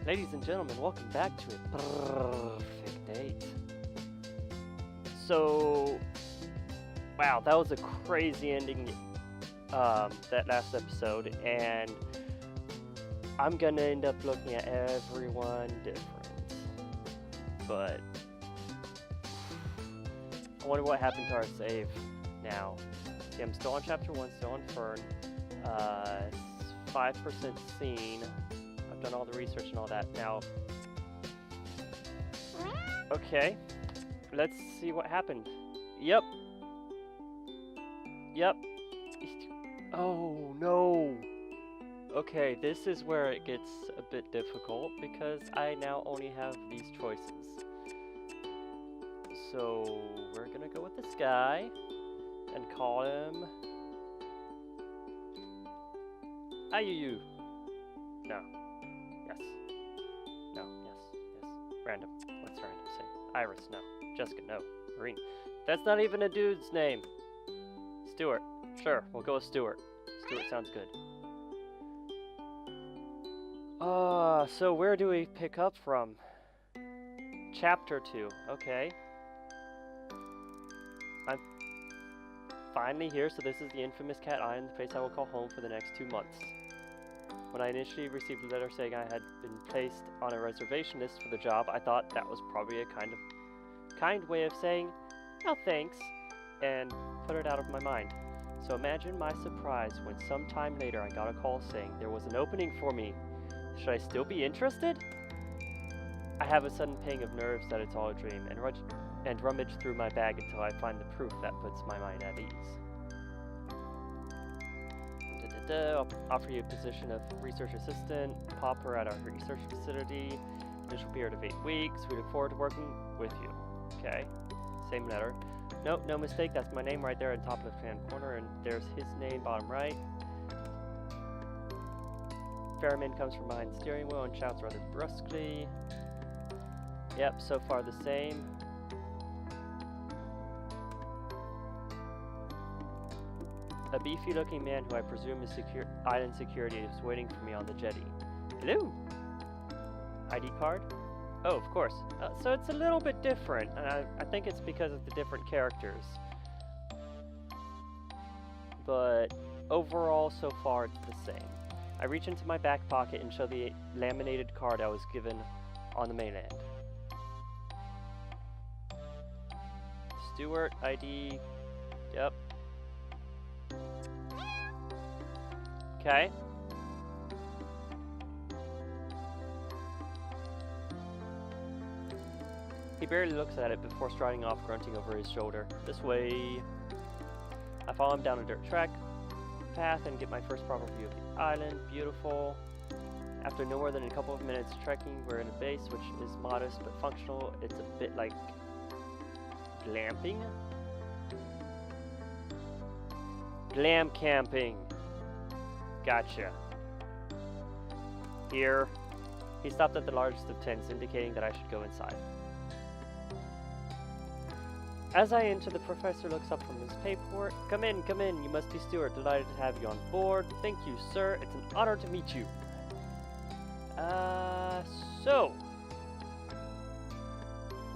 Ladies and gentlemen, welcome back to a perfect date. So, wow, that was a crazy ending, that last episode, and I'm gonna end up looking at everyone different. But, I wonder what happened to our save now. See, I'm still on chapter 1, still on Fern. 5% seen. I've done all the research and all that. Now, okay, let's see what happened. Yep. Oh no. Okay, this is where it gets a bit difficult because I now only have these choices. So we're gonna go with this guy and call him Ayuyu. No. Yes. No. Yes. Random. What's random say? Iris. No. Jessica. No. Marine. That's not even a dude's name. Stuart. Sure. We'll go with Stuart. Stuart sounds good. So where do we pick up from? Chapter 2. Okay. I'm finally here, so this is the infamous Cat Island, the place I will call home for the next 2 months. When I initially received a letter saying I had been placed on a reservation list for the job, I thought that was probably a kind way of saying, no thanks, and put it out of my mind. So imagine my surprise when sometime later I got a call saying there was an opening for me. Should I still be interested? I have a sudden pang of nerves that it's all a dream, and rummage through my bag until I find the proof that puts my mind at ease. I'll offer you a position of research assistant, pauper at our research facility, initial period of 8 weeks. We look forward to working with you. Okay, same letter. Nope, no mistake, that's my name right there in top left-hand corner, and there's his name bottom right. Ferryman comes from behind the steering wheel and shouts rather brusquely. Yep, so far the same. A beefy-looking man who I presume is island security is waiting for me on the jetty. Hello! ID card? Oh, of course. So it's a little bit different, and I think it's because of the different characters. But overall, so far, it's the same. I reach into my back pocket and show the laminated card I was given on the mainland. Stewart, ID, yep. Okay. He barely looks at it before striding off, grunting over his shoulder. This way. I follow him down a dirt track path and get my first proper view of the island. Beautiful. After no more than a couple of minutes trekking, we're in a base which is modest but functional. It's a bit like glamping? Glam camping. Gotcha. Here. He stopped at the largest of tents, indicating that I should go inside. As I enter, the professor looks up from his paperwork. Come in, you must be Stuart. Delighted to have you on board. Thank you, sir. It's an honor to meet you. So.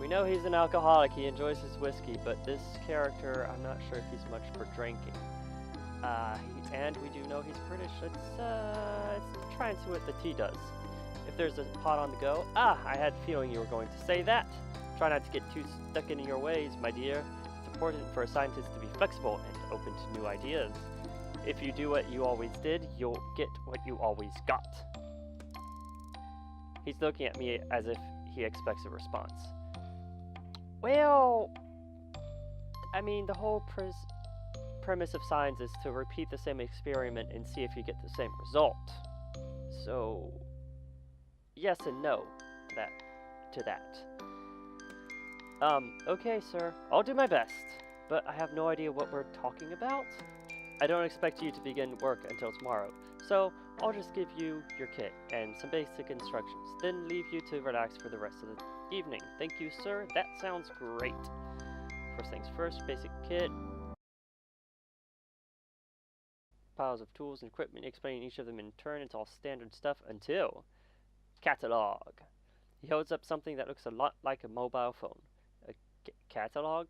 We know he's an alcoholic. He enjoys his whiskey, but this character, I'm not sure if he's much for drinking. And we do know he's British. Let's try and see what the tea does. If there's a pot on the go. I had a feeling you were going to say that. Try not to get too stuck in your ways, my dear. It's important for a scientist to be flexible and open to new ideas. If you do what you always did, you'll get what you always got. He's looking at me as if he expects a response. Well, I mean, the whole premise of science is to repeat the same experiment and see if you get the same result. So, yes and no to that. Okay, sir. I'll do my best, but I have no idea what we're talking about. I don't expect you to begin work until tomorrow, so I'll just give you your kit and some basic instructions, then leave you to relax for the rest of the evening. Thank you, sir. That sounds great. First things first, basic kit. Piles of tools and equipment, explaining each of them in turn. It's all standard stuff until Catalog. He holds up something that looks a lot like a mobile phone. A catalog?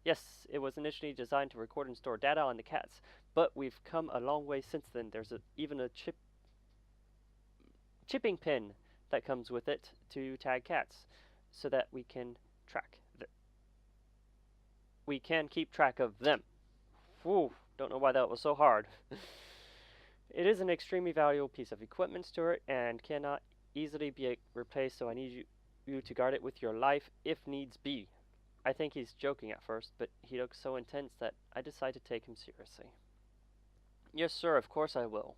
Yes, it was initially designed to record and store data on the cats, but we've come a long way since then. There's even a chipping pin that comes with it to tag cats, so that we can keep track of them. Whew, don't know why that was so hard. It is an extremely valuable piece of equipment, Stuart, and cannot easily be replaced, so I need you to guard it with your life if needs be. I think he's joking at first, but he looks so intense that I decide to take him seriously. Yes, sir, of course I will.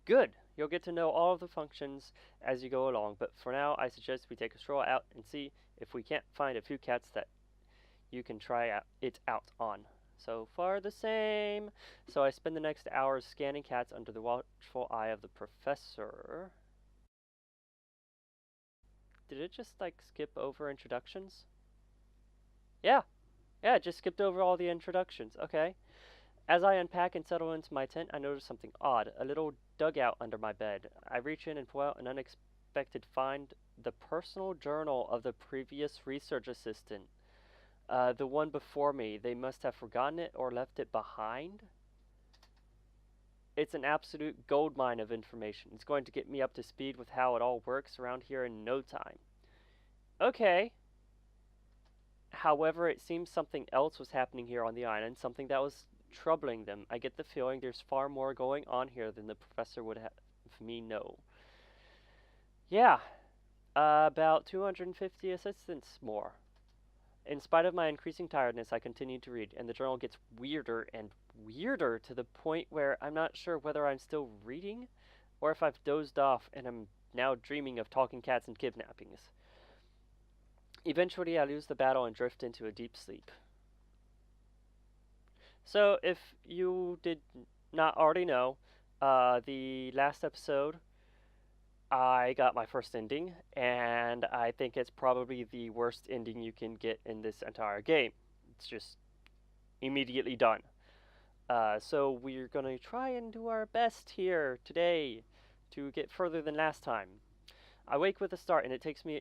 Good! You'll get to know all of the functions as you go along, but for now I suggest we take a stroll out and see if we can't find a few cats that you can try it out on. So far the same. So I spend the next hours scanning cats under the watchful eye of the professor. Did it just like skip over introductions? Yeah, it just skipped over all the introductions. Okay. As I unpack and settle into my tent, I notice something odd, a little dugout under my bed. I reach in and pull out an unexpected find, the personal journal of the previous research assistant. The one before me. They must have forgotten it or left it behind. It's an absolute goldmine of information. It's going to get me up to speed with how it all works around here in no time. Okay. However, it seems something else was happening here on the island, something that was troubling them. I get the feeling there's far more going on here than the professor would have me know. Yeah, about 250 assistants more. In spite of my increasing tiredness, I continue to read, and the journal gets weirder and weirder to the point where I'm not sure whether I'm still reading or if I've dozed off and I'm now dreaming of talking cats and kidnappings. Eventually, I lose the battle and drift into a deep sleep. So, if you did not already know, the last episode, I got my first ending, and I think it's probably the worst ending you can get in this entire game. It's just immediately done. So we're going to try and do our best here today to get further than last time. I wake with a start, and it takes me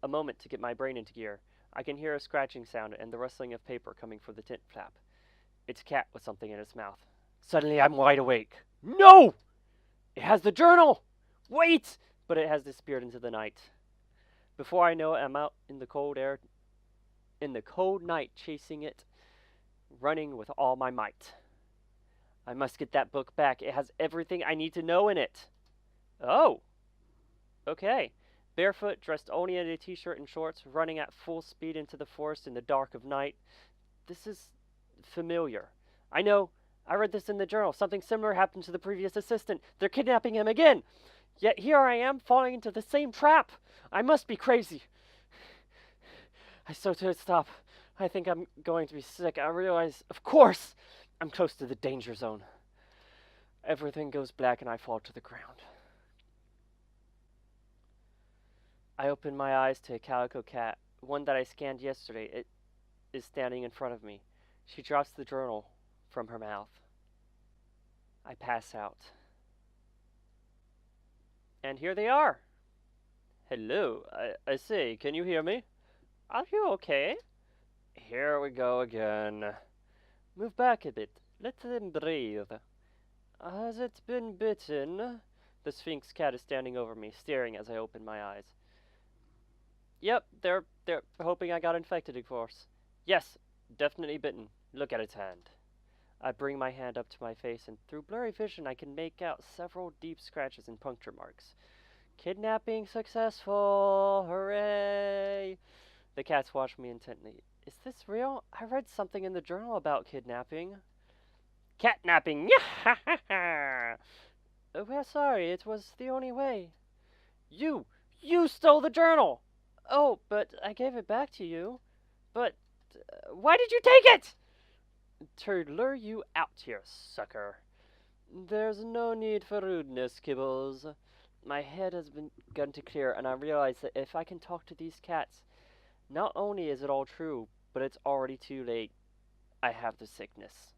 a moment to get my brain into gear. I can hear a scratching sound and the rustling of paper coming from the tent flap. It's a cat with something in its mouth. Suddenly I'm wide awake. No! It has the journal! Wait! But it has disappeared into the night. Before I know it, I'm out in the cold air, in the cold night, chasing it, running with all my might. I must get that book back. It has everything I need to know in it. Oh. Okay. Barefoot, dressed only in a t-shirt and shorts, running at full speed into the forest in the dark of night. This is familiar. I know. I read this in the journal. Something similar happened to the previous assistant. They're kidnapping him again. Yet here I am, falling into the same trap. I must be crazy. I start to stop. I think I'm going to be sick. I realize, of course, I'm close to the danger zone. Everything goes black and I fall to the ground. I open my eyes to a calico cat, one that I scanned yesterday. It is standing in front of me. She drops the journal from her mouth. I pass out. And here they are. Hello, I say, can you hear me? Are you okay? Here we go again. Move back a bit. Let them breathe. Has it been bitten? The Sphinx cat is standing over me, staring as I open my eyes. Yep, they're hoping I got infected, of course. Yes, definitely bitten. Look at its hand. I bring my hand up to my face, and through blurry vision I can make out several deep scratches and puncture marks. Kidnapping successful! Hooray! The cats watch me intently. Is this real? I read something in the journal about kidnapping. Catnapping! Yeah! We're sorry, it was the only way. You stole the journal! Oh, but I gave it back to you. But why did you take it? To lure you out here, sucker. There's no need for rudeness, Kibbles. My head has begun to clear, and I realize that if I can talk to these cats, not only is it all true, but it's already too late. I have the sickness.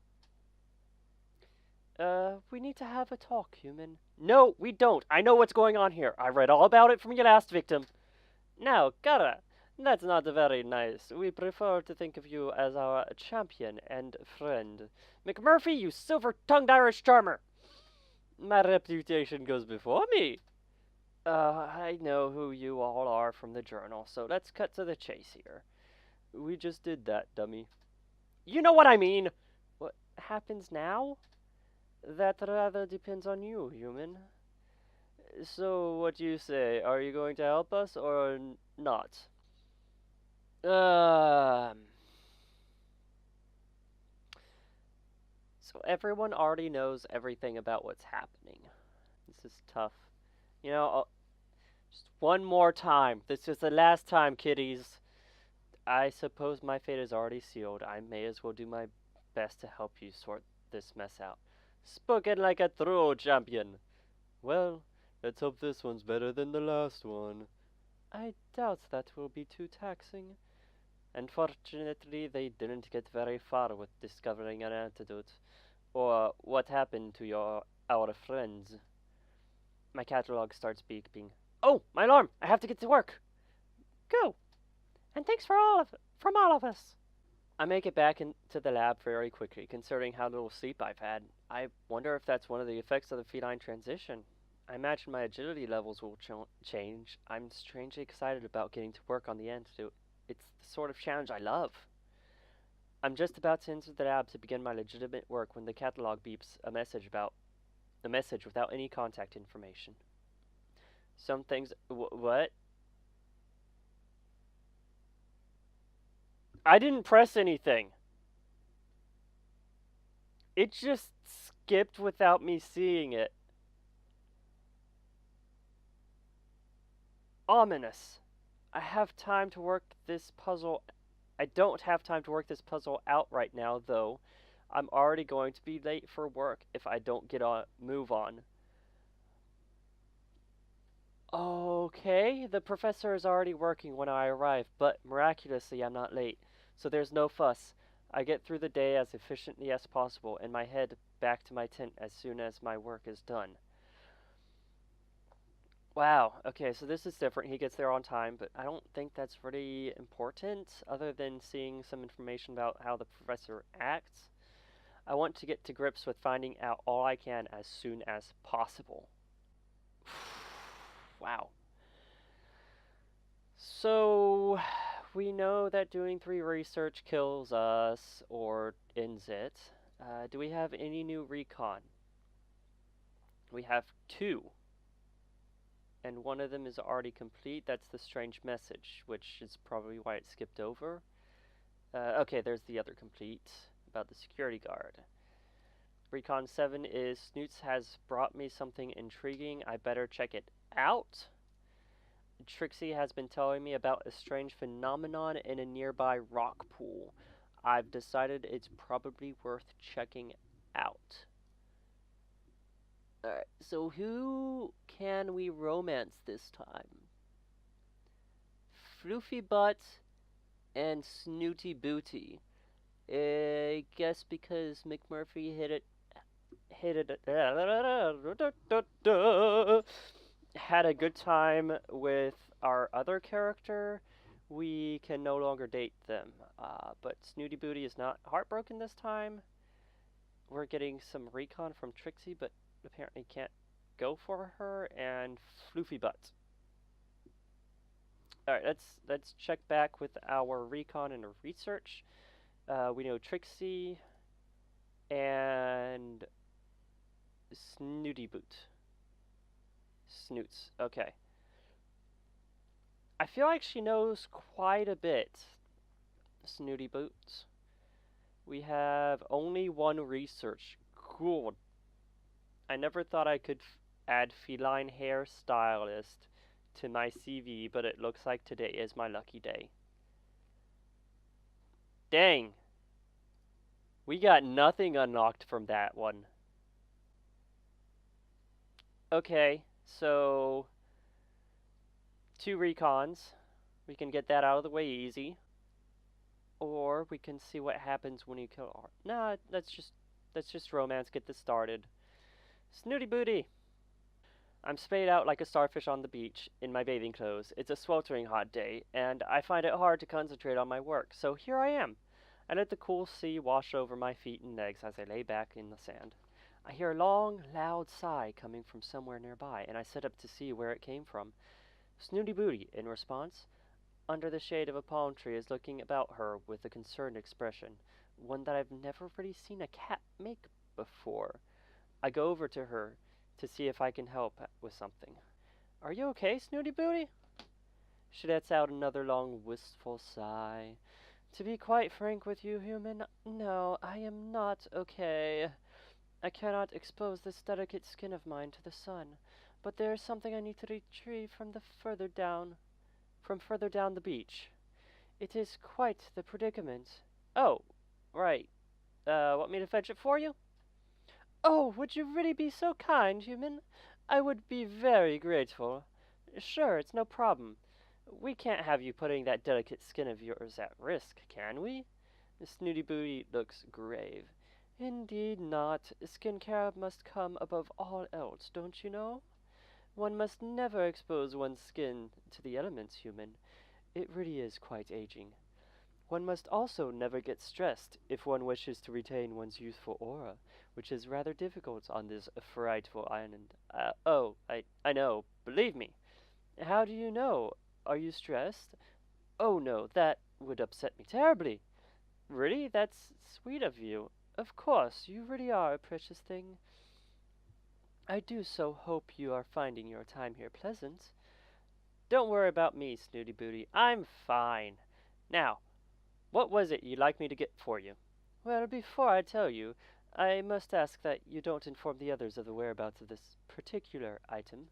We need to have a talk, human. No, we don't. I know what's going on here. I read all about it from your last victim. Now, Kara, that's not very nice. We prefer to think of you as our champion and friend. McMurphy, you silver-tongued Irish charmer! My reputation goes before me. I know who you all are from the journal, so let's cut to the chase here. We just did that, dummy. You know what I mean! What happens now? That rather depends on you, human. So, what do you say? Are you going to help us or not? So everyone already knows everything about what's happening. This is tough. You know, just one more time. This is the last time, kiddies. I suppose my fate is already sealed. I may as well do my best to help you sort this mess out. Spoken like a true champion. Well, let's hope this one's better than the last one. I doubt that will be too taxing. Unfortunately, they didn't get very far with discovering an antidote. Or what happened to our friends. My catalog starts beeping. Oh, my alarm! I have to get to work. Go. And thanks from all of us. I make it back into the lab very quickly, considering how little sleep I've had. I wonder if that's one of the effects of the feline transition. I imagine my agility levels will change. I'm strangely excited about getting to work on the antidote. It's the sort of challenge I love. I'm just about to enter the lab to begin my legitimate work when the catalog beeps a message without any contact information. Some things. What? I didn't press anything. It just skipped without me seeing it. Ominous. I have time to work this puzzle. I don't have time to work this puzzle out right now, though. I'm already going to be late for work if I don't get a move on. Okay, the professor is already working when I arrive, but miraculously I'm not late, so there's no fuss. I get through the day as efficiently as possible and my head back to my tent as soon as my work is done. Wow, okay, so this is different. He gets there on time, but I don't think that's really important, other than seeing some information about how the professor acts. I want to get to grips with finding out all I can as soon as possible. Wow. So, we know that doing 3 research kills us, or ends it. Do we have any new recon? We have 2. And one of them is already complete. That's the strange message, which is probably why it skipped over. Okay, there's the other complete, about the security guard. Recon 7 is Snoots has brought me something intriguing. I better check it out. Trixie has been telling me about a strange phenomenon in a nearby rock pool. I've decided it's probably worth checking out. Alright, so who can we romance this time? Floofy Butt and Snooty Booty. I guess because McMurphy had a good time with our other character, we can no longer date them. But Snooty Booty is not heartbroken this time. We're getting some recon from Trixie, but apparently can't go for her. And Floofy Butt. All right, let's check back with our recon and research. We know Trixie and Snooty Boot. Snoots. Okay. I feel like she knows quite a bit. Snooty Boots. We have only 1 research. Cool. I never thought I could add feline hairstylist to my CV, but it looks like today is my lucky day. Dang. We got nothing unlocked from that one. Okay, so 2 recons. We can get that out of the way easy. Or we can see what happens when you kill Nah, let's just Let's just romance, get this started. Snooty booty! I'm splayed out like a starfish on the beach in my bathing clothes. It's a sweltering hot day, and I find it hard to concentrate on my work, so here I am. I let the cool sea wash over my feet and legs as I lay back in the sand. I hear a long, loud sigh coming from somewhere nearby, and I sit up to see where it came from. Snooty Booty, in response, under the shade of a palm tree, is looking about her with a concerned expression, one that I've never really seen a cat make before. I go over to her to see if I can help with something. Are you okay, Snooty Booty? She lets out another long, wistful sigh. To be quite frank with you, human, no, I am not okay. I cannot expose this delicate skin of mine to the sun, but there is something I need to retrieve from further down the beach. It is quite the predicament. Oh, right. Want me to fetch it for you? Oh, would you really be so kind, human? I would be very grateful. Sure, it's no problem. We can't have you putting that delicate skin of yours at risk, can we? Snooty Booty looks grave. Indeed not. Skincare must come above all else, don't you know? One must never expose one's skin to the elements, human. It really is quite aging. One must also never get stressed if one wishes to retain one's youthful aura, which is rather difficult on this frightful island. I know. Believe me. How do you know? Are you stressed? Oh no, that would upset me terribly. Really? That's sweet of you. Of course, you really are a precious thing. I do so hope you are finding your time here pleasant. Don't worry about me, Snooty Booty. I'm fine. Now, what was it you'd like me to get for you? Well, before I tell you, I must ask that you don't inform the others of the whereabouts of this particular item.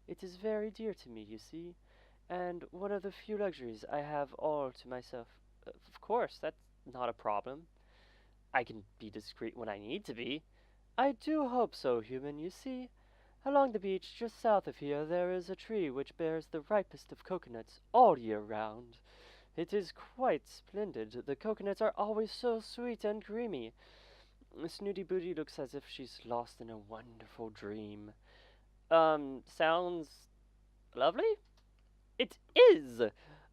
It is very dear to me, you see, and one of the few luxuries I have all to myself. Of course, that's not a problem. I can be discreet when I need to be. I do hope so, human. You see, along the beach just south of here there is a tree which bears the ripest of coconuts all year round. It is quite splendid. The coconuts are always so sweet and creamy. Snooty Booty looks as if she's lost in a wonderful dream. Sounds lovely? It is!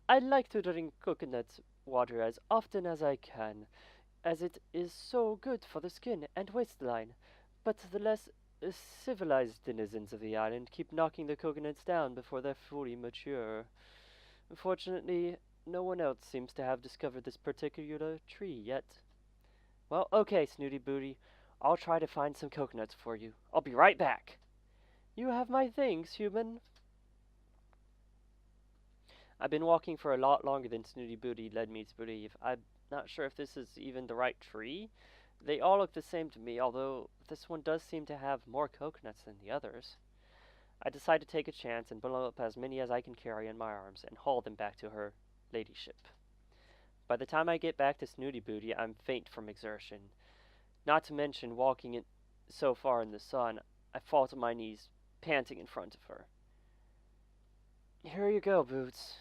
I like to drink coconut water as often as I can, as it is so good for the skin and waistline. But the less civilized denizens of the island keep knocking the coconuts down before they're fully mature. Fortunately, no one else seems to have discovered this particular tree yet. Well, okay, Snooty Booty. I'll try to find some coconuts for you. I'll be right back. You have my thanks, human. I've been walking for a lot longer than Snooty Booty led me to believe. I'm not sure if this is even the right tree. They all look the same to me, although this one does seem to have more coconuts than the others. I decide to take a chance and bundle up as many as I can carry in my arms and haul them back to her ladyship. By the time I get back to Snooty Booty, I'm faint from exertion. Not to mention walking in so far in the sun, I fall to my knees, panting in front of her. Here you go, Boots.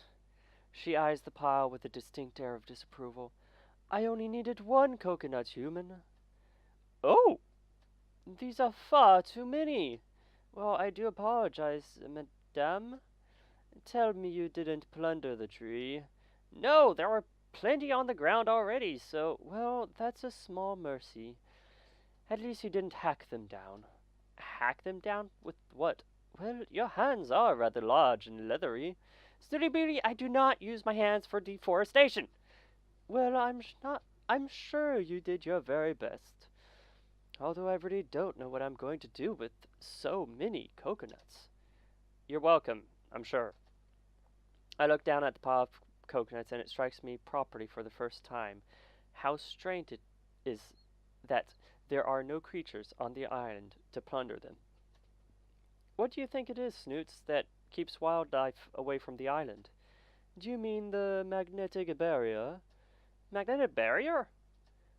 She eyes the pile with a distinct air of disapproval. I only needed one coconut, human. Oh! These are far too many. Well, I do apologize, madame. Tell me you didn't plunder the tree. No, there were plenty on the ground already, so, well, that's a small mercy. At least you didn't hack them down. Hack them down? With what? Well, your hands are rather large and leathery. Snooty Booty, I do not use my hands for deforestation. Well, I'm sure you did your very best. Although I really don't know what I'm going to do with so many coconuts. You're welcome, I'm sure. I look down at the pile of coconuts and it strikes me properly for the first time how strange it is that there are no creatures on the island to plunder them. What do you think it is, Snoots, that keeps wildlife away from the island? Do you mean the magnetic barrier? Magnetic barrier?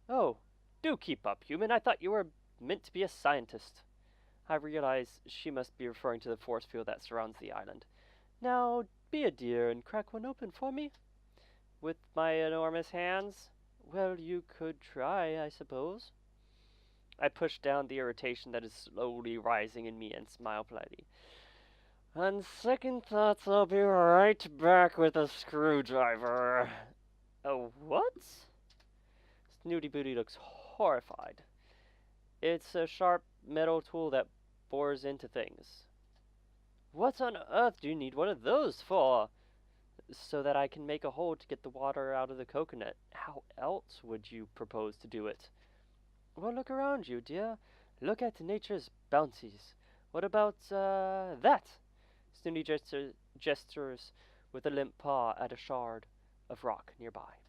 Oh, do keep up, human. I thought you were meant to be a scientist. I realize she must be referring to the force field that surrounds the island. Now, be a dear and crack one open for me. With my enormous hands? Well, you could try, I suppose. I push down the irritation that is slowly rising in me and smile politely. On second thoughts, I'll be right back with a screwdriver. Oh, what? Snooty Booty looks horrified. It's a sharp metal tool that bores into things. What on earth do you need one of those for? So that I can make a hole to get the water out of the coconut. How else would you propose to do it? Well, look around you, dear. Look at nature's bounties. What about, that? Snooty gestures with a limp paw at a shard of rock nearby.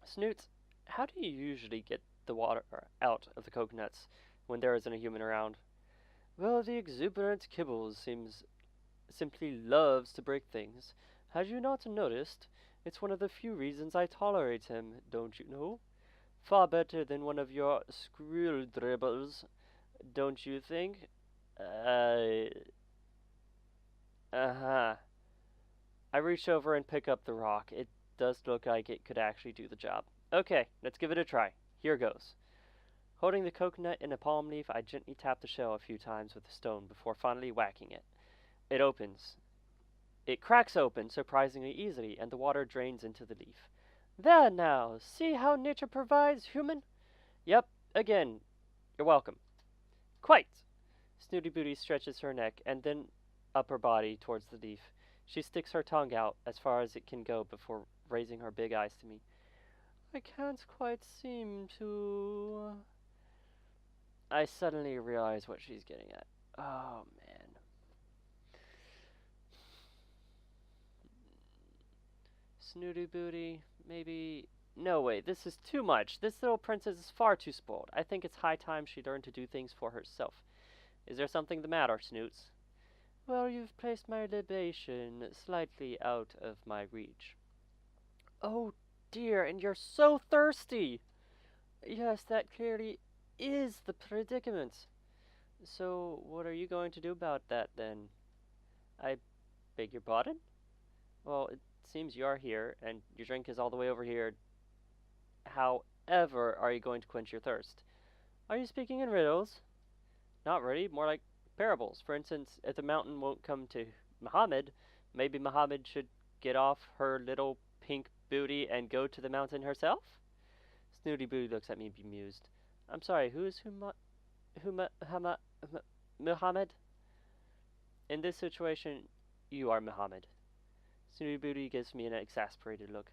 Snoot, how do you usually get the water out of the coconuts when there isn't a human around? Well, the exuberant Kibbles seems simply loves to break things. Have you not noticed? It's one of the few reasons I tolerate him, don't you know? Far better than one of your screw dribbles, don't you think? Uh, uh-huh. I reach over and pick up the rock. It does look like it could actually do the job. Okay, let's give it a try. Here goes. Holding the coconut in a palm leaf, I gently tap the shell a few times with a stone before finally whacking it. It opens. It cracks open surprisingly easily, and the water drains into the leaf. There now, see how nature provides, human? Yep, again, you're welcome. Quite. Snooty Booty stretches her neck and then up her body towards the leaf. She sticks her tongue out as far as it can go before raising her big eyes to me. I can't quite seem to. I suddenly realize what she's getting at. Oh, man. Snooty Booty, maybe. No, wait, this is too much. This little princess is far too spoiled. I think it's high time she learned to do things for herself. Is there something the matter, Snoots? Well, you've placed my libation slightly out of my reach. Oh dear, and you're so thirsty! Yes, that clearly is the predicament. So, what are you going to do about that then? I beg your pardon? Well, it seems you are here, and your drink is all the way over here. However, are you going to quench your thirst? Are you speaking in riddles? Not really, more like parables. For instance, if the mountain won't come to Muhammad, maybe Muhammad should get off her little pink booty and go to the mountain herself? Snooty Booty looks at me bemused. I'm sorry, who is Muhammad? In this situation, you are Muhammad. Snooty Booty gives me an exasperated look.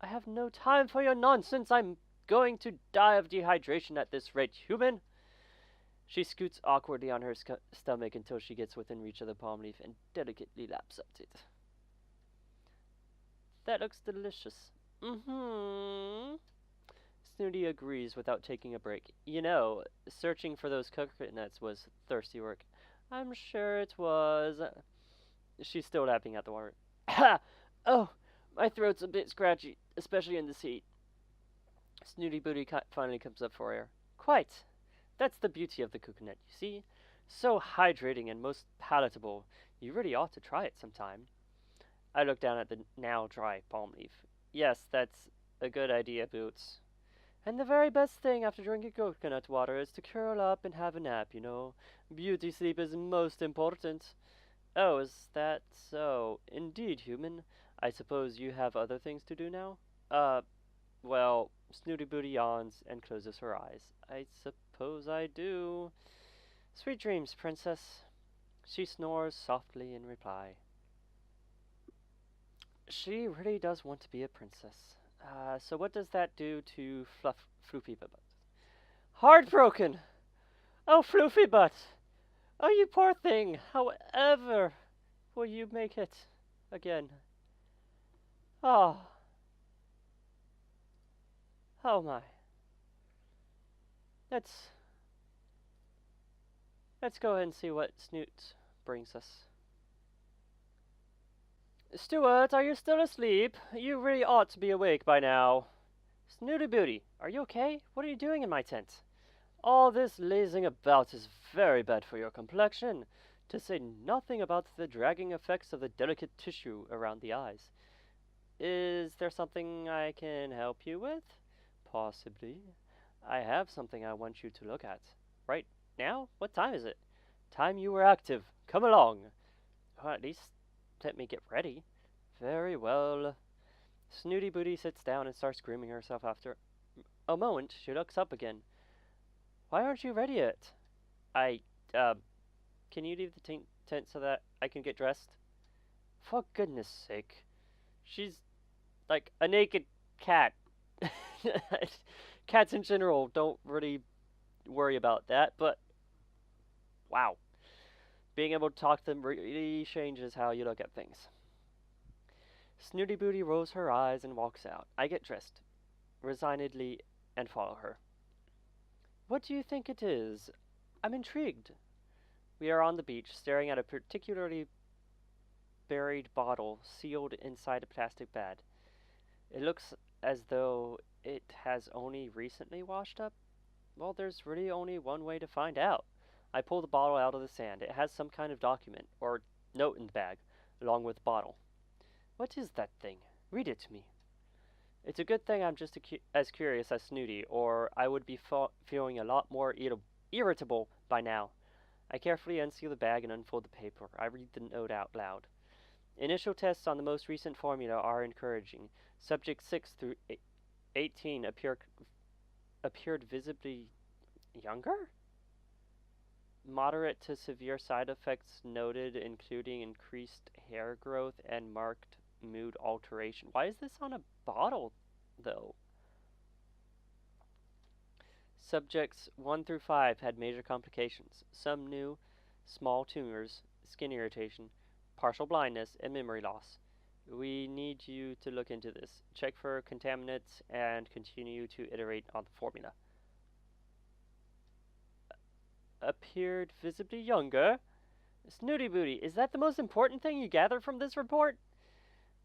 I have no time for your nonsense. I'm going to die of dehydration at this rate, human. She scoots awkwardly on her stomach until she gets within reach of the palm leaf and delicately laps at it. That looks delicious. Mm-hmm. Snooty agrees without taking a break. You know, searching for those coconuts was thirsty work. I'm sure it was. She's still lapping at the water. Ha! Oh, my throat's a bit scratchy, especially in this heat. Snooty Booty finally comes up for air. Quite. That's the beauty of the coconut, you see? So hydrating and most palatable. You really ought to try it sometime. I look down at the now dry palm leaf. Yes, that's a good idea, Boots. And the very best thing after drinking coconut water is to curl up and have a nap, you know. Beauty sleep is most important. Oh, is that so? Indeed, human. I suppose you have other things to do now? Well, Snooty Booty yawns and closes her eyes. I suppose I do. Sweet dreams, princess. She snores softly in reply. She really does want to be a princess. So what does that do to Floofy Butt? Heartbroken! Oh, Floofy Butt! Oh, you poor thing! However will you make it again? Oh. Oh my. Let's go ahead and see what Snoot brings us. Stuart, are you still asleep? You really ought to be awake by now. Snooty Booty, are you okay? What are you doing in my tent? All this lazing about is very bad for your complexion, to say nothing about the dragging effects of the delicate tissue around the eyes. Is there something I can help you with? Possibly. I have something I want you to look at. Right now? What time is it? Time you were active. Come along. Or at least let me get ready. Very well. Snooty Booty sits down and starts grooming herself after a moment. She looks up again. Why aren't you ready yet? I, uh, can you leave the tent so that I can get dressed? For goodness sake. She's like a naked cat. Cats in general don't really worry about that, but wow. Being able to talk to them really changes how you look at things. Snooty Booty rolls her eyes and walks out. I get dressed, resignedly, and follow her. What do you think it is? I'm intrigued. We are on the beach, staring at a particularly buried bottle sealed inside a plastic bag. It looks as though it has only recently washed up. Well, there's really only one way to find out. I pull the bottle out of the sand. It has some kind of document or note in the bag, along with the bottle. What is that thing? Read it to me. It's a good thing I'm just as curious as Snooty, or I would be feeling a lot more irritable by now. I carefully unseal the bag and unfold the paper. I read the note out loud. Initial tests on the most recent formula are encouraging. Subject 6 through 18 appeared visibly younger? Moderate to severe side effects noted, including increased hair growth and marked mood alteration. Why is this on a bottle, though? Subjects 1 through 5 had major complications. Some new, small tumors, skin irritation, partial blindness, and memory loss. We need you to look into this. Check for contaminants and continue to iterate on the formula. Appeared visibly younger? Snooty Booty, is that the most important thing you gather from this report?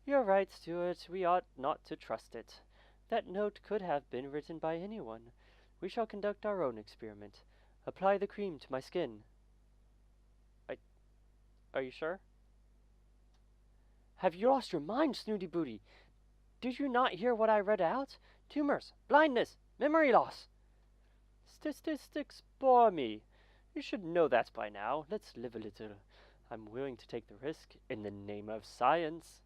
You're right, Stuart. We ought not to trust it. That note could have been written by anyone. We shall conduct our own experiment. Apply the cream to my skin. Are you sure? Have you lost your mind, Snooty Booty? Did you not hear what I read out? Tumors, blindness, memory loss. Statistics bore me. You should know that by now. Let's live a little. I'm willing to take the risk in the name of science.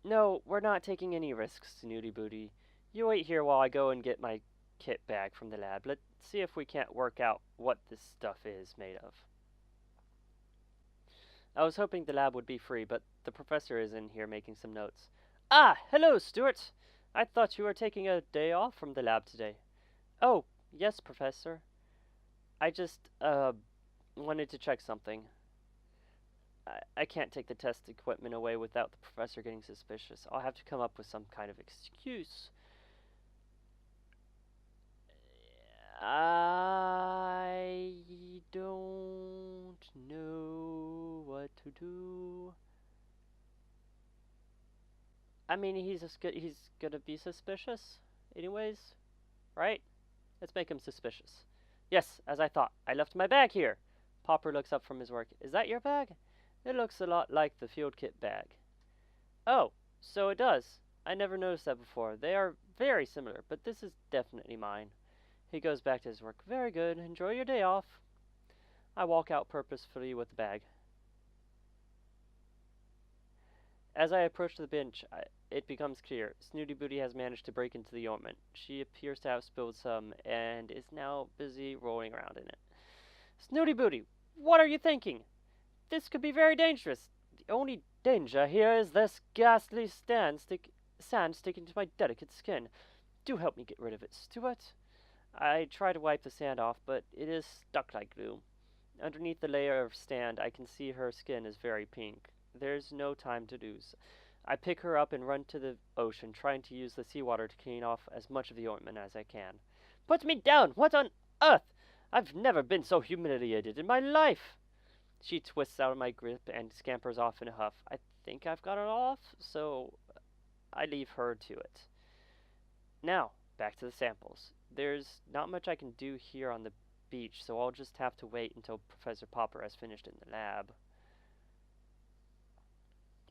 No, we're not taking any risks, Snooty Booty. You wait here while I go and get my kit bag from the lab. Let's see if we can't work out what this stuff is made of. I was hoping the lab would be free, but the professor is in here making some notes. Ah, hello, Stuart. I thought you were taking a day off from the lab today. Oh, yes, Professor. I just, wanted to check something. I can't take the test equipment away without the professor getting suspicious. I'll have to come up with some kind of excuse. I don't know what to do. I mean, he's gonna be suspicious, anyways, right? Let's make him suspicious. Yes, as I thought. I left my bag here. Popper looks up from his work. Is that your bag? It looks a lot like the field kit bag. Oh, so it does. I never noticed that before. They are very similar, but this is definitely mine. He goes back to his work. Very good. Enjoy your day off. I walk out purposefully with the bag. As I approach the bench, it becomes clear. Snooty Booty has managed to break into the ointment. She appears to have spilled some, and is now busy rolling around in it. Snooty Booty, what are you thinking? This could be very dangerous. The only danger here is this ghastly sand sticking to my delicate skin. Do help me get rid of it, Stuart. I try to wipe the sand off, but it is stuck like glue. Underneath the layer of sand, I can see her skin is very pink. There's no time to lose. I pick her up and run to the ocean, trying to use the seawater to clean off as much of the ointment as I can. Put me down! What on earth? I've never been so humiliated in my life! She twists out of my grip and scampers off in a huff. I think I've got it off, so I leave her to it. Now, back to the samples. There's not much I can do here on the beach, so I'll just have to wait until Professor Popper has finished in the lab.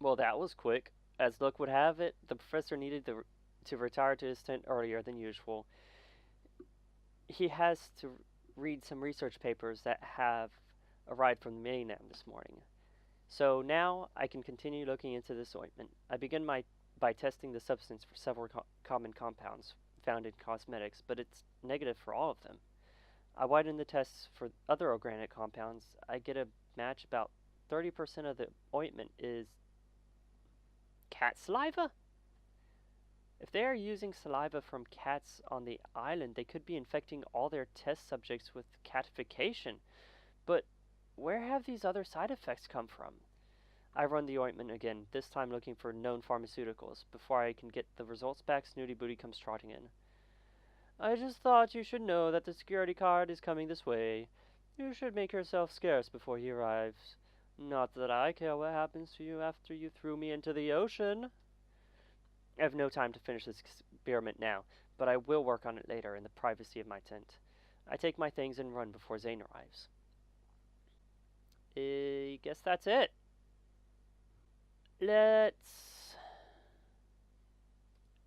Well, that was quick. As luck would have it, the professor needed to retire to his tent earlier than usual. he has to read some research papers that have arrived from the mainland this morning. So now I can continue looking into this ointment. I begin by testing the substance for several common compounds found in cosmetics, but it's negative for all of them. I widen the tests for other organic compounds. I get a match about 30% of the ointment is cat saliva? If they are using saliva from cats on the island, they could be infecting all their test subjects with catification. But where have these other side effects come from? I run the ointment again, this time looking for known pharmaceuticals. Before I can get the results back, Snooty Booty comes trotting in. I just thought you should know that the security guard is coming this way. You should make yourself scarce before he arrives. Not that I care what happens to you after you threw me into the ocean. I have no time to finish this experiment now, but I will work on it later in the privacy of my tent. I take my things and run before Zane arrives. I guess that's it. Let's...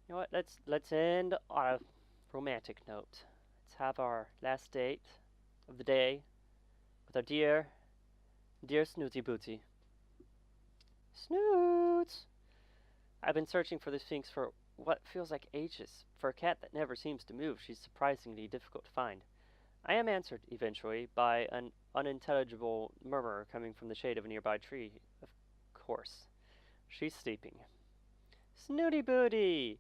You know what? Let's end on a romantic note. Let's have our last date of the day with our dear Snooty Booty. Snoots! I've been searching for the Sphynx for what feels like ages. For a cat that never seems to move, she's surprisingly difficult to find. I am answered, eventually, by an unintelligible murmur coming from the shade of a nearby tree. Of course. She's sleeping. Snooty Booty!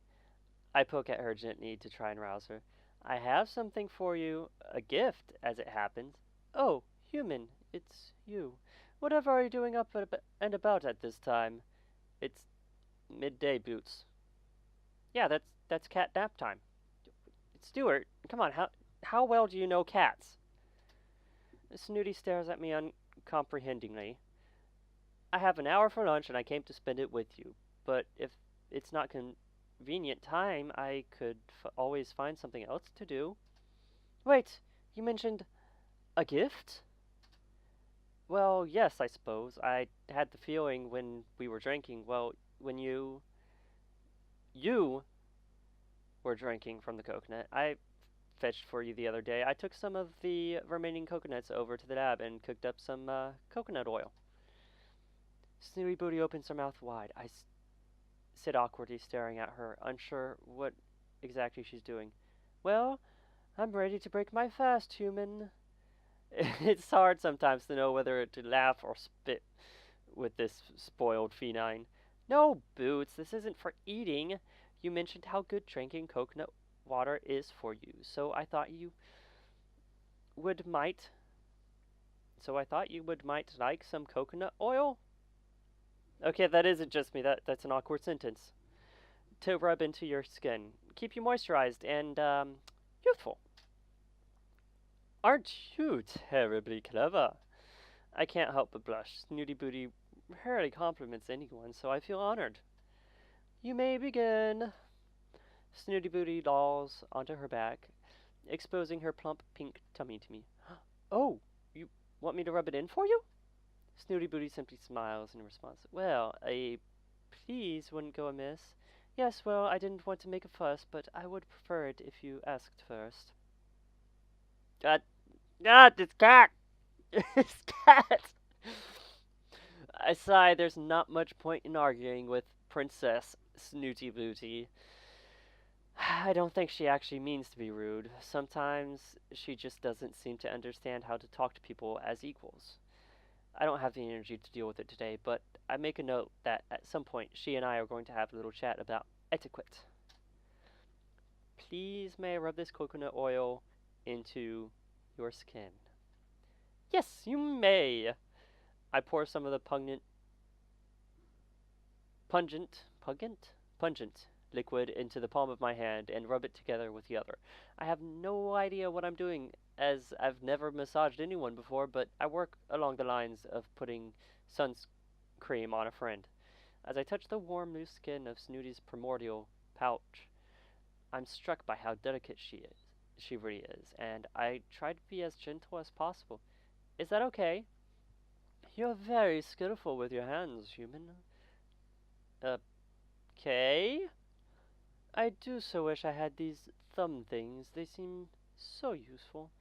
I poke at her gently to try and rouse her. I have something for you. A gift, as it happens. Oh, human, it's you. Whatever are you doing up and about at this time? It's midday, Boots. Yeah, that's cat nap time. Stuart, come on, how well do you know cats? Snooty stares at me uncomprehendingly. I have an hour for lunch and I came to spend it with you. But if it's not convenient time, I could always find something else to do. Wait, you mentioned a gift? Well, yes, I suppose. I had the feeling when we were drinking, well, when you were drinking from the coconut. I fetched for you the other day. I took some of the remaining coconuts over to the lab and cooked up some coconut oil. Snooty Booty opens her mouth wide. I sit awkwardly staring at her, unsure what exactly she's doing. Well, I'm ready to break my fast, human. It's hard sometimes to know whether to laugh or spit with this spoiled feline. No, Boots, this isn't for eating. You mentioned how good drinking coconut water is for you, so I thought you would might like some coconut oil. Okay, that isn't just me. That's an awkward sentence. To rub into your skin, keep you moisturized and youthful. Aren't you terribly clever? I can't help but blush. Snooty Booty rarely compliments anyone, so I feel honored. You may begin. Snooty Booty lolls onto her back, exposing her plump pink tummy to me. Oh, you want me to rub it in for you? Snooty Booty simply smiles in response. Well, a please wouldn't go amiss. Yes, well, I didn't want to make a fuss, but I would prefer it if you asked first. This cat! This cat! I sigh, there's not much point in arguing with Princess Snooty Booty. I don't think she actually means to be rude. Sometimes she just doesn't seem to understand how to talk to people as equals. I don't have the energy to deal with it today, but I make a note that at some point she and I are going to have a little chat about etiquette. Please may I rub this coconut oil into your skin? Yes, you may. I pour some of the pungent liquid into the palm of my hand and rub it together with the other. I have no idea what I'm doing, as I've never massaged anyone before, but I work along the lines of putting sunscreen on a friend. As I touch the warm, loose skin of Snooty's primordial pouch, I'm struck by how delicate she really is, and I try to be as gentle as possible. Is that okay? You're very skillful with your hands, human. Okay. I do so wish I had these thumb things. They seem So useful.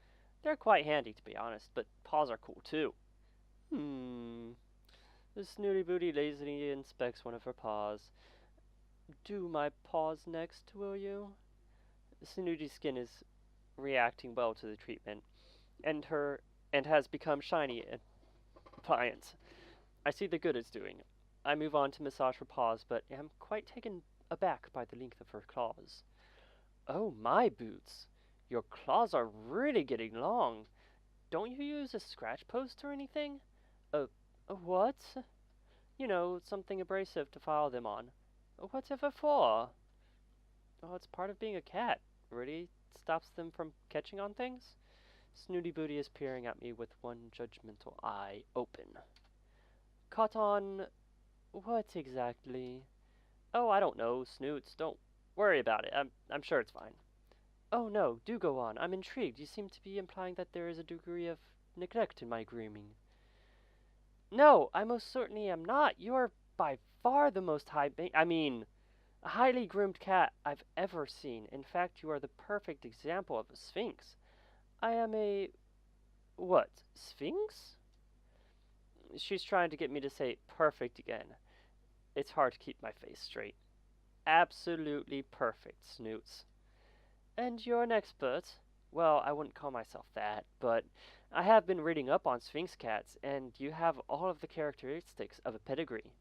They're quite handy, to be honest, but paws are cool too. Hmm. The snooty booty lazily inspects one of her paws. Do my paws next, will you? Snooty's skin is reacting well to the treatment, and her and has become shiny and pliant. I see the good it's doing. I move on to massage her paws, but am quite taken aback by the length of her claws. Oh my boots! Your claws are really getting long. Don't you use a scratch post or anything? A what? You know, something abrasive to file them on. Whatever for? Oh, it's part of being a cat. Really stops them from catching on things? Snooty Booty is peering at me with one judgmental eye open. Caught on what exactly? Oh, I don't know, Snoots. Don't worry about it. I'm sure it's fine. Oh no, do go on. I'm intrigued. You seem to be implying that there is a degree of neglect in my grooming. No, I most certainly am not. You're by far the most highly groomed cat I've ever seen. In fact, you are the perfect example of a sphynx. I am a what? Sphinx? She's trying to get me to say perfect again. It's hard to keep my face straight. Absolutely perfect, Snoots. And you're an expert? Well, I wouldn't call myself that, but I have been reading up on Sphinx cats, and you have all of the characteristics of a pedigree.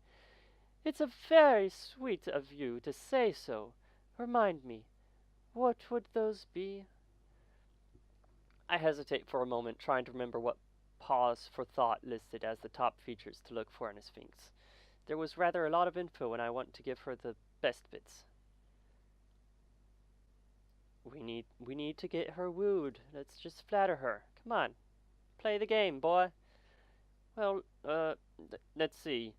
It's a very sweet of you to say so. Remind me, what would those be? I hesitate for a moment, trying to remember what pause for thought listed as the top features to look for in a Sphinx. There was rather a lot of info, and I want to give her the best bits. We need to get her wooed. Let's just flatter her. Come on, play the game, boy. Well, let's see.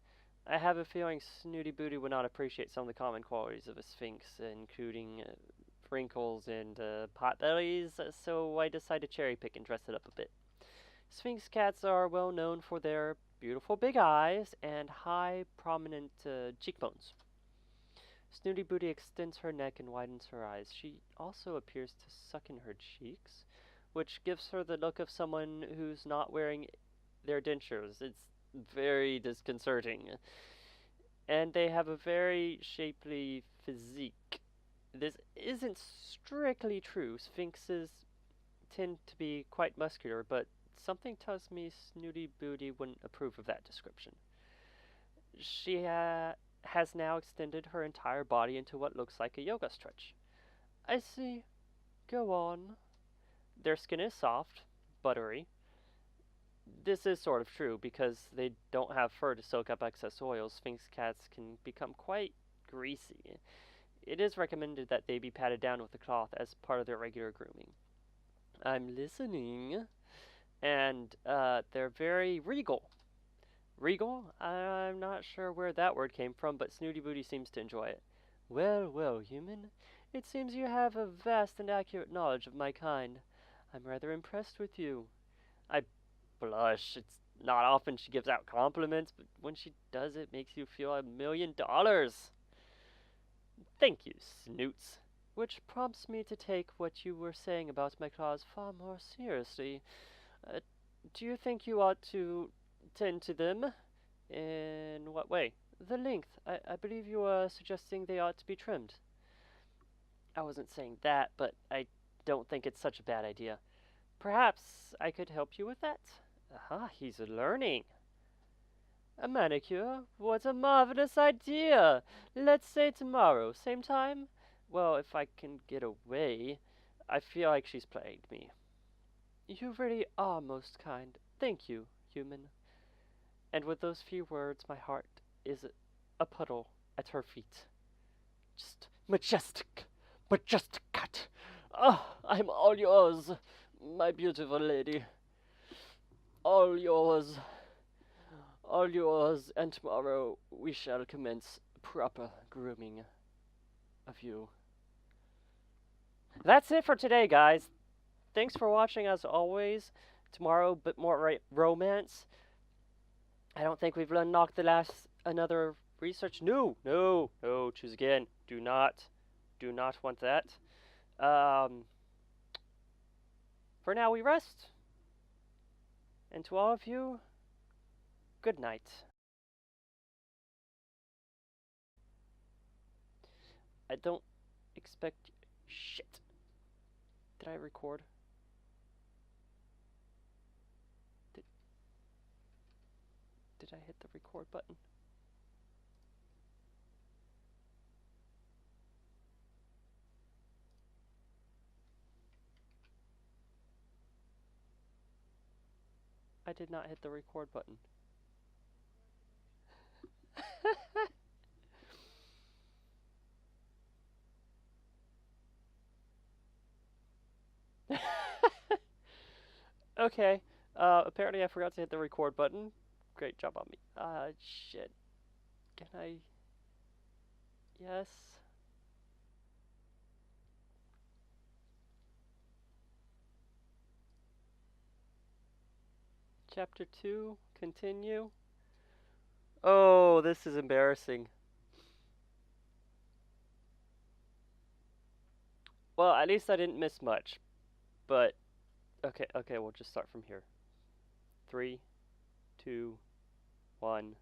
I have a feeling Snooty Booty would not appreciate some of the common qualities of a Sphinx, including wrinkles and pot bellies, so I decide to cherry pick and dress it up a bit. Sphinx cats are well known for their beautiful big eyes and high, prominent cheekbones. Snooty Booty extends her neck and widens her eyes. She also appears to suck in her cheeks, which gives her the look of someone who's not wearing their dentures. It's very disconcerting. And they have a very shapely physique. This isn't strictly true. Sphinxes tend to be quite muscular, but something tells me Snooty Booty wouldn't approve of that description. She has now extended her entire body into what looks like a yoga stretch. I see. Go on. Their skin is soft, buttery. This is sort of true because they don't have fur to soak up excess oil. Sphinx cats can become quite greasy. It is recommended that they be patted down with a cloth as part of their regular grooming. I'm listening. And they're very regal. Regal? I'm not sure where that word came from, but Snooty Booty seems to enjoy it. Well, well, human. It seems you have a vast and accurate knowledge of my kind. I'm rather impressed with you. I blush. It's not often she gives out compliments, but when she does, it makes you feel $1,000,000. Thank you, Snoots. Which prompts me to take what you were saying about my claws far more seriously. Uh, do you think you ought to tend to them? In what way? The length. I believe you are suggesting they ought to be trimmed. I wasn't saying that, but I don't think it's such a bad idea. Perhaps I could help you with that? Aha, he's learning. A manicure? What a marvelous idea! Let's say tomorrow, same time? Well, if I can get away. I feel like she's plagued me. You really are most kind. Thank you, human. And with those few words, my heart is a puddle at her feet. Just majestic, majestic cat. Ah, I'm all yours, my beautiful lady. All yours. All yours, and tomorrow we shall commence proper grooming of you. That's it for today, guys. Thanks for watching as always. Tomorrow, a bit more romance. I don't think we've unlocked another research. No, no, no. Choose again. Do not want that. For now, we rest. And to all of you, good night. I don't expect. Shit. Did I record? Did I hit the record button? I did not hit the record button. Okay. Apparently I forgot to hit the record button. Great job on me. Shit. Can I? Yes. Chapter 2, continue. Oh, this is embarrassing. Well, at least I didn't miss much. But, okay, we'll just start from here. 3, 2, 1.